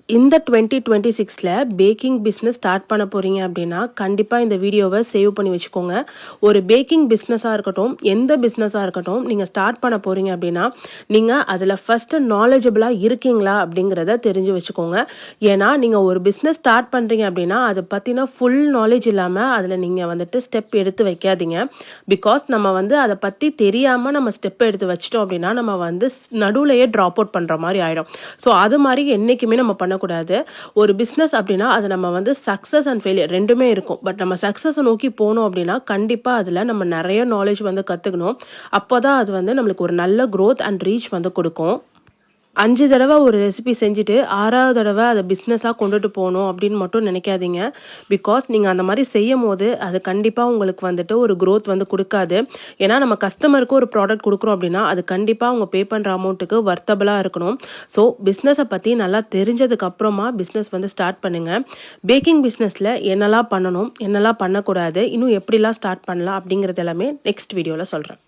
இந்த 2026ல packing business start பண்ண போறீங்க அப்படின்னா, கண்டிப்பா இந்த வீடியோவ சேவ் பண்ணி வச்சுக்கோங்க. ஒரு பேக்கிங் பிஸ்னஸா இருக்கட்டும், எந்த பிஸ்னஸா இருக்கட்டும், நீங்க ஸ்டார்ட் பண்ண போறீங்க அப்படின்னா, நீங்க அதுல ஃபர்ஸ்ட்டு நாலேட்ஜபிளா இருக்கீங்களா அப்படிங்கிறத தெரிஞ்சு வச்சுக்கோங்க. ஏன்னா, நீங்க ஒரு பிஸ்னஸ் ஸ்டார்ட் பண்றீங்க அப்படின்னா, அத பத்தின ஃபுல் நாலேட்ஜ் இல்லாம அதுல நீங்க வந்துட்டு ஸ்டெப் எடுத்து வைக்காதீங்க. பிகாஸ் நம்ம வந்து அத பத்தி தெரியாம நம்ம ஸ்டெப் எடுத்து வச்சுட்டோம் அப்படின்னா, நம்ம வந்து நடுவுலயே ட்ராப் அவுட் பண்ற மாரி ஆயிடும். ஸோ அது மாரி என்னைக்குமே நம்ம பண்ணக்கூடாது. ஒரு பிசினஸ் அப்படின்னா, அது நம்ம வந்து சக்சஸ் அண்ட் ஃபெயிலியர் 2மே இருக்கும். பட் நம்ம சக்சஸ நோக்கி போனோம் அப்படின்னா, கண்டிப்பா அதுல நம்ம நெறைய நாலேட்ஜ் வந்து கத்துக்கணும். அப்பதான் அது வந்து நம்மளுக்கு ஒரு நல்ல குரோத் அண்ட் ரீச் வந்து குடுக்கும். 5 தடவ ஒரு ரெசிபி செஞ்சுட்டு, 6வது தடவ அத பிசினஸா கொண்டுட்டு போணும் அப்படின்னு மட்டும் நினைக்காதீங்க. பிகாஸ் நீங்க அந்த மாரி செய்யும்போது, அது கண்டிப்பா உங்களுக்கு வந்துட்டு ஒரு குரோத் வந்து குடுக்காது. ஏன்னா நம்ம கஸ்டமருக்கு ஒரு ப்ராடக்ட் குடுக்குறோம் அப்படின்னா, அது கண்டிப்பா அவங்க பே பண்ற அமௌண்ட்டுக்கு வொர்த்தபிளா இருக்கணும். ஸோ பிசினஸ பத்தி நல்லா தெரிஞ்சதுக்கு அப்புறமா பிசினஸ் வந்து ஸ்டார்ட் பண்ணுங்க. பேக்கிங் பிசினஸ்ல என்னலாம் பண்ணணும், என்னலாம் பண்ணக்கூடாது, இன்னும் எப்படிலாம் ஸ்டார்ட் பண்ணலாம் அப்படிங்கிறது எல்லாமே நெக்ஸ்ட் வீடியோல சொல்றேன்.